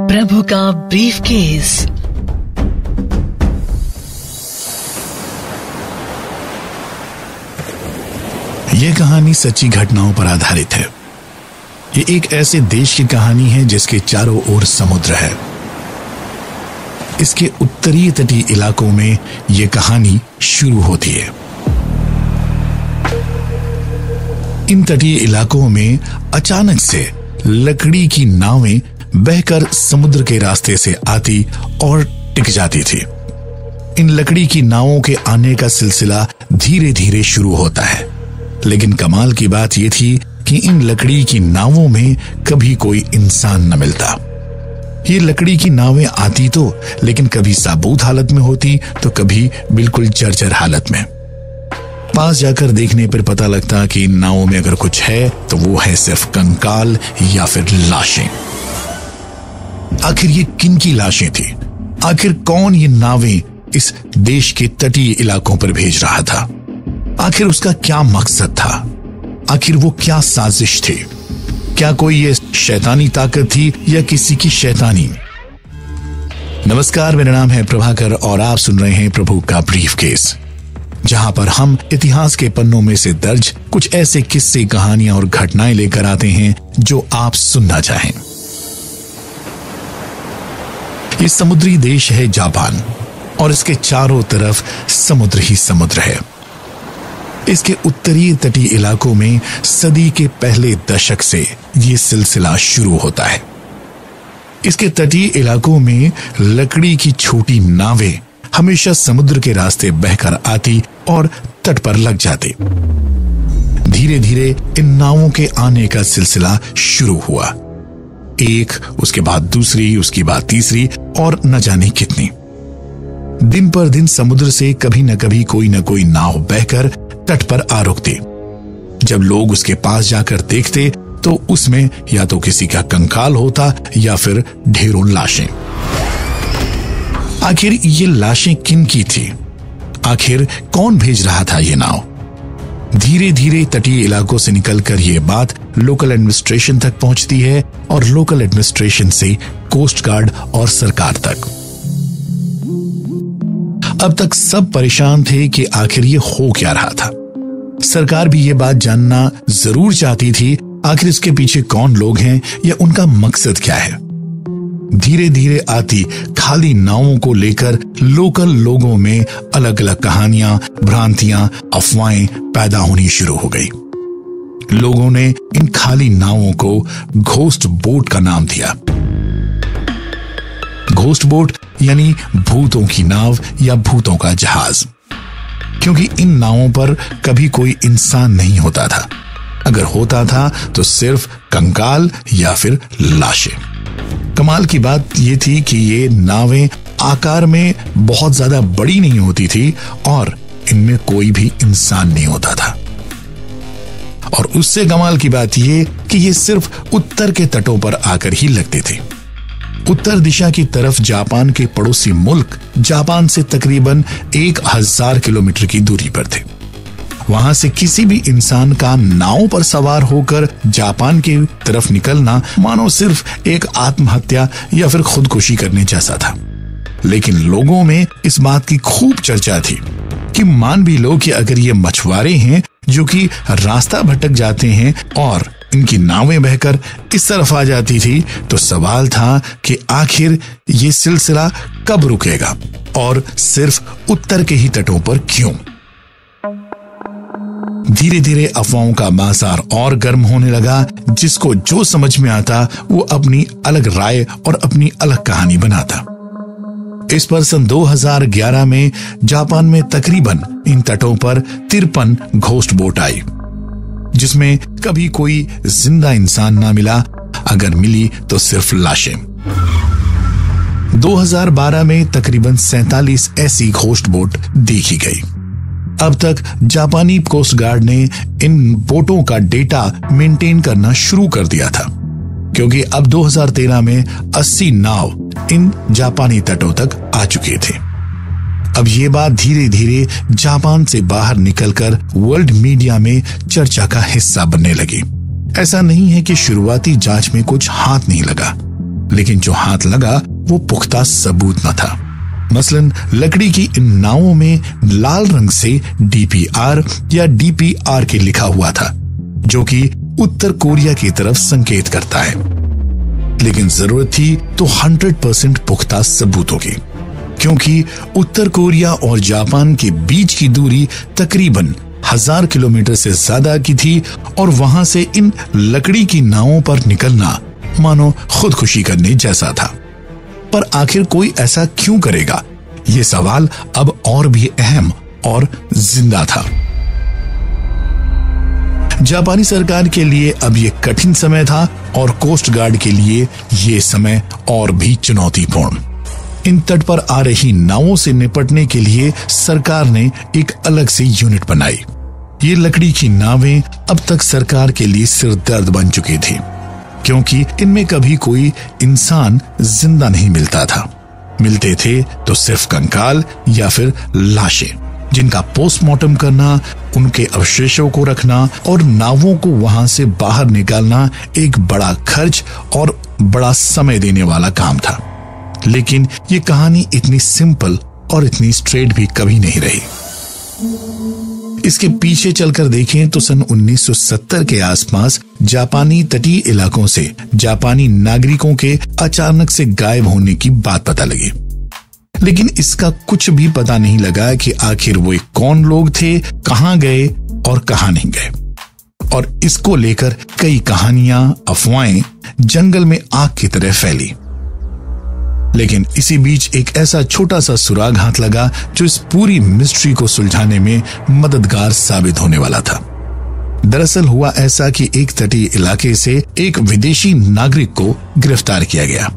प्रभु का ब्रीफकेस। यह कहानी सच्ची घटनाओं पर आधारित है। ये एक ऐसे देश की कहानी है जिसके चारों ओर समुद्र है। इसके उत्तरी तटीय इलाकों में यह कहानी शुरू होती है। इन तटीय इलाकों में अचानक से लकड़ी की नावें बहकर समुद्र के रास्ते से आती और टिक जाती थी। इन लकड़ी की नावों के आने का सिलसिला धीरे धीरे शुरू होता है, लेकिन कमाल की बात यह थी कि इन लकड़ी की नावों में कभी कोई इंसान न मिलता। ये लकड़ी की नावें आती तो, लेकिन कभी साबुत हालत में होती तो कभी बिल्कुल जर्जर हालत में। पास जाकर देखने पर पता लगता कि इन नावों में अगर कुछ है तो वो है सिर्फ कंकाल या फिर लाशें। आखिर ये किन की लाशें थी? आखिर कौन ये नावें इस देश के तटीय इलाकों पर भेज रहा था? आखिर उसका क्या मकसद था? आखिर वो क्या साजिश थी? क्या कोई ये शैतानी ताकत थी या किसी की शैतानी? नमस्कार, मेरा नाम है प्रभाकर और आप सुन रहे हैं प्रभु का ब्रीफकेस, जहां पर हम इतिहास के पन्नों में से दर्ज कुछ ऐसे किस्से, कहानियां और घटनाएं लेकर आते हैं जो आप सुनना चाहें। ये समुद्री देश है जापान और इसके चारों तरफ समुद्र ही समुद्र है। इसके उत्तरी तटीय इलाकों में सदी के पहले दशक से ये सिलसिला शुरू होता है। इसके तटीय इलाकों में लकड़ी की छोटी नावें हमेशा समुद्र के रास्ते बहकर आती और तट पर लग जाती। धीरे धीरे इन नावों के आने का सिलसिला शुरू हुआ। एक, उसके बाद दूसरी, उसके बाद तीसरी और न जाने कितनी। दिन पर दिन समुद्र से कभी न कभी कोई न कोई नाव बहकर तट पर आ रुकती। जब लोग उसके पास जाकर देखते तो उसमें या तो किसी का कंकाल होता या फिर ढेरों लाशें। आखिर ये लाशें किन की थी? आखिर कौन भेज रहा था ये नाव? धीरे धीरे तटीय इलाकों से निकलकर ये बात लोकल एडमिनिस्ट्रेशन तक पहुंचती है और लोकल एडमिनिस्ट्रेशन से कोस्ट गार्ड और सरकार तक। अब तक सब परेशान थे कि आखिर ये हो क्या रहा था। सरकार भी ये बात जानना जरूर चाहती थी, आखिर इसके पीछे कौन लोग हैं या उनका मकसद क्या है। धीरे धीरे आती खाली नावों को लेकर लोकल लोगों में अलग अलग कहानियां, भ्रांतियां, अफवाहें पैदा होनी शुरू हो गई। लोगों ने इन खाली नावों को घोस्ट बोट का नाम दिया। घोस्ट बोट यानी भूतों की नाव या भूतों का जहाज, क्योंकि इन नावों पर कभी कोई इंसान नहीं होता था। अगर होता था तो सिर्फ कंकाल या फिर लाशें। कमाल की बात यह थी कि ये नावें आकार में बहुत ज्यादा बड़ी नहीं होती थी और इनमें कोई भी इंसान नहीं होता था। और उससे कमाल की बात यह कि ये सिर्फ उत्तर के तटों पर आकर ही लगती थी। उत्तर दिशा की तरफ जापान के पड़ोसी मुल्क जापान से तकरीबन 1000 किलोमीटर की दूरी पर थे। वहां से किसी भी इंसान का नाव पर सवार होकर जापान की तरफ निकलना मानो सिर्फ एक आत्महत्या या फिर खुदकुशी करने जैसा था। लेकिन लोगों में इस बात की खूब चर्चा थी कि मान भी लो कि अगर ये मछुआरे हैं जो कि रास्ता भटक जाते हैं और इनकी नावें बहकर इस तरफ आ जाती थी, तो सवाल था कि आखिर ये सिलसिला कब रुकेगा और सिर्फ उत्तर के ही तटों पर क्यों। धीरे धीरे अफवाहों का बाजार और गर्म होने लगा। जिसको जो समझ में आता वो अपनी अलग राय और अपनी अलग कहानी बनाता। इस पर सन 2011 में जापान में तकरीबन इन तटों पर 53 घोस्ट बोट आई, जिसमें कभी कोई जिंदा इंसान ना मिला। अगर मिली तो सिर्फ लाशें। 2012 में तकरीबन 47 ऐसी घोस्ट बोट देखी गई। अब तक जापानी कोस्ट गार्ड ने इन बोटों का डेटा मेंटेन करना शुरू कर दिया था, क्योंकि अब 2013 में 80 नाव इन जापानी तटों तक आ चुके थे। अब ये बात धीरे धीरे जापान से बाहर निकलकर वर्ल्ड मीडिया में चर्चा का हिस्सा बनने लगी। ऐसा नहीं है कि शुरुआती जांच में कुछ हाथ नहीं लगा, लेकिन जो हाथ लगा वो पुख्ता सबूत न था। मसलन लकड़ी की इन नावों में लाल रंग से DPR या DPR के लिखा हुआ था, जो कि उत्तर कोरिया की तरफ संकेत करता है। लेकिन जरूरत थी तो 100% पुख्ता सबूतों की, क्योंकि उत्तर कोरिया और जापान के बीच की दूरी तकरीबन 1000 किलोमीटर से ज्यादा की थी और वहां से इन लकड़ी की नावों पर निकलना मानो खुदकुशी करने जैसा था। पर आखिर कोई ऐसा क्यों करेगा, ये सवाल अब और भी अहम और जिंदा था। जापानी सरकार के लिए अब ये कठिन समय था और कोस्ट गार्ड के लिए ये समय और भी चुनौतीपूर्ण। इन तट पर आ रही नावों से निपटने के लिए सरकार ने एक अलग से यूनिट बनाई। ये लकड़ी की नावें अब तक सरकार के लिए सिरदर्द बन चुकी थी, क्योंकि इनमें कभी कोई इंसान जिंदा नहीं मिलता था। मिलते थे तो सिर्फ कंकाल या फिर लाशें, जिनका पोस्टमार्टम करना, उनके अवशेषों को रखना और नावों को वहां से बाहर निकालना एक बड़ा खर्च और बड़ा समय देने वाला काम था। लेकिन ये कहानी इतनी सिंपल और इतनी स्ट्रेट भी कभी नहीं रही। इसके पीछे चलकर देखें तो सन 1970 के आसपास जापानी तटीय इलाकों से जापानी नागरिकों के अचानक से गायब होने की बात पता लगी। लेकिन इसका कुछ भी पता नहीं लगा कि आखिर वो कौन लोग थे, कहां गए और कहां नहीं गए। और इसको लेकर कई कहानियां, अफवाहें जंगल में आग की तरह फैली। लेकिन इसी बीच एक ऐसा छोटा सा सुराग हाथ लगा जो इस पूरी मिस्ट्री को सुलझाने में मददगार साबित होने वाला था। दरअसल हुआ ऐसा कि एक तटीय इलाके से एक विदेशी नागरिक को गिरफ्तार किया गया।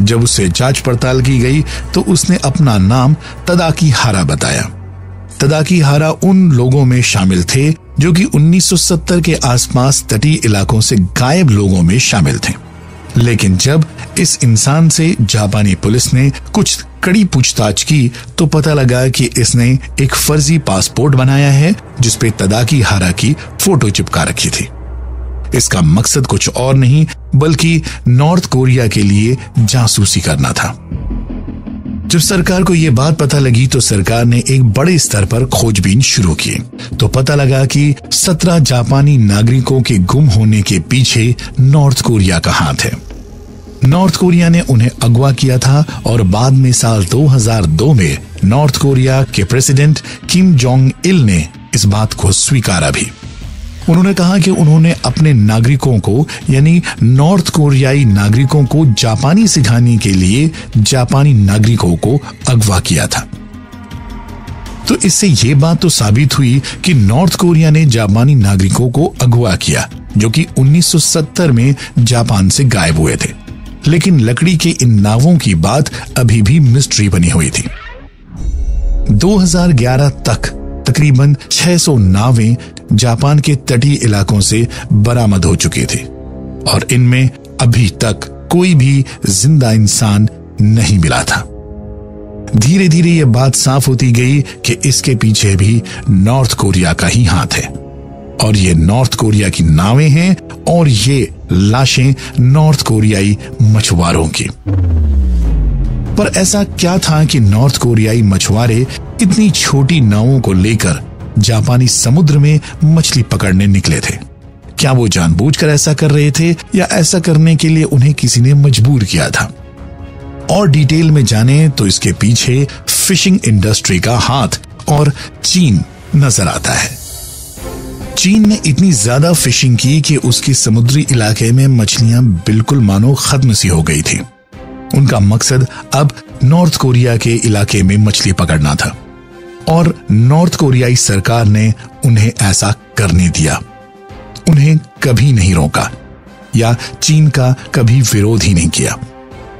जब उससे जांच पड़ताल की गई तो उसने अपना नाम तदाकी हारा बताया। तदाकी हारा उन लोगों में शामिल थे जो कि 1970 के आसपास तटीय इलाकों से गायब लोगों में शामिल थे। लेकिन जब इस इंसान से जापानी पुलिस ने कुछ कड़ी पूछताछ की तो पता लगा कि इसने एक फर्जी पासपोर्ट बनाया है जिसपे तदाकी हारा की फोटो चिपका रखी थी। इसका मकसद कुछ और नहीं बल्कि नॉर्थ कोरिया के लिए जासूसी करना था। जब सरकार को यह बात पता लगी तो सरकार ने एक बड़े स्तर पर खोजबीन शुरू की। तो पता लगा कि 17 जापानी नागरिकों के गुम होने के पीछे नॉर्थ कोरिया का हाथ है। नॉर्थ कोरिया ने उन्हें अगवा किया था और बाद में साल 2002 में नॉर्थ कोरिया के प्रेसिडेंट किम जोंग इल ने इस बात को स्वीकारा भी। उन्होंने कहा कि उन्होंने अपने नागरिकों को यानी नॉर्थ कोरियाई नागरिकों को जापानी सिखाने के लिए जापानी नागरिकों को अगवा किया था। तो इससे ये बात तो साबित हुई कि नॉर्थ कोरिया ने जापानी नागरिकों को अगवा किया जो कि 1970 में जापान से गायब हुए थे। लेकिन लकड़ी के इन नावों की बात अभी भी मिस्ट्री बनी हुई थी। 2011 तक तकरीबन 600 नावें जापान के तटीय इलाकों से बरामद हो चुकी थी और इनमें अभी तक कोई भी जिंदा इंसान नहीं मिला था। धीरे धीरे यह बात साफ होती गई कि इसके पीछे भी नॉर्थ कोरिया का ही हाथ है और ये नॉर्थ कोरिया की नावें हैं और ये लाशें नॉर्थ कोरियाई मछुआरों की। पर ऐसा क्या था कि नॉर्थ कोरियाई मछुआरे इतनी छोटी नावों को लेकर जापानी समुद्र में मछली पकड़ने निकले थे? क्या वो जानबूझकर ऐसा कर रहे थे या ऐसा करने के लिए उन्हें किसी ने मजबूर किया था? और डिटेल में जाने तो इसके पीछे फिशिंग इंडस्ट्री का हाथ और चीन नजर आता है। चीन ने इतनी ज्यादा फिशिंग की कि उसके समुद्री इलाके में मछलियां बिल्कुल मानो खत्म सी हो गई थी। उनका मकसद अब नॉर्थ कोरिया के इलाके में मछली पकड़ना था और नॉर्थ कोरियाई सरकार ने उन्हें ऐसा करने दिया। उन्हें कभी नहीं रोका या चीन का कभी विरोध ही नहीं किया,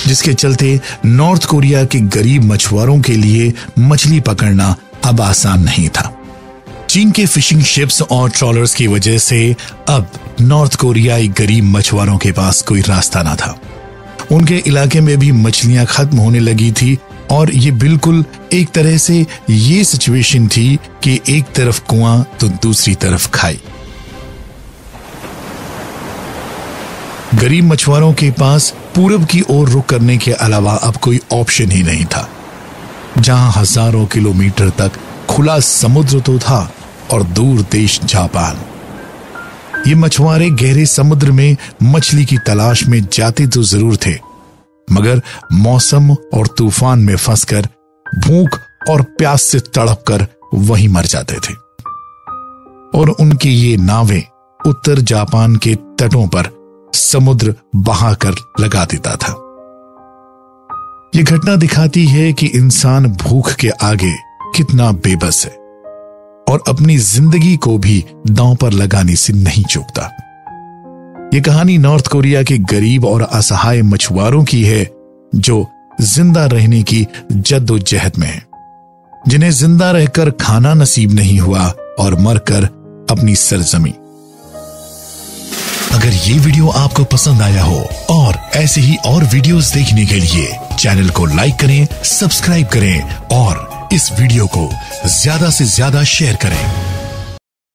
जिसके चलते नॉर्थ कोरिया के गरीब मछुआरों के लिए मछली पकड़ना अब आसान नहीं था। चीन के फिशिंग शिप्स और ट्रॉलर्स की वजह से अब नॉर्थ कोरियाई गरीब मछुआरों के पास कोई रास्ता ना था। उनके इलाके में भी मछलियां खत्म होने लगी थी और ये बिल्कुल एक तरह से ये सिचुएशन थी कि एक तरफ कुआं तो दूसरी तरफ खाई। गरीब मछुआरों के पास पूरब की ओर रुख करने के अलावा अब कोई ऑप्शन ही नहीं था, जहां हजारों किलोमीटर तक खुला समुद्र तो था और दूर देश जापान। ये मछुआरे गहरे समुद्र में मछली की तलाश में जाते तो जरूर थे, मगर मौसम और तूफान में फंसकर भूख और प्यास से तड़पकर वहीं मर जाते थे। और उनकी ये नावें उत्तर जापान के तटों पर समुद्र बहाकर लगा देता था। यह घटना दिखाती है कि इंसान भूख के आगे कितना बेबस है और अपनी जिंदगी को भी दांव पर लगाने से नहीं चूकता। यह कहानी नॉर्थ कोरिया के गरीब और असहाय मछुआरों की है, जो जिंदा रहने की जद्दोजहद में है, जिन्हें जिंदा रहकर खाना नसीब नहीं हुआ और मरकर अपनी सरजमी। अगर ये वीडियो आपको पसंद आया हो और ऐसे ही और वीडियोस देखने के लिए चैनल को लाइक करें, सब्सक्राइब करें और इस वीडियो को ज्यादा से ज्यादा शेयर करें।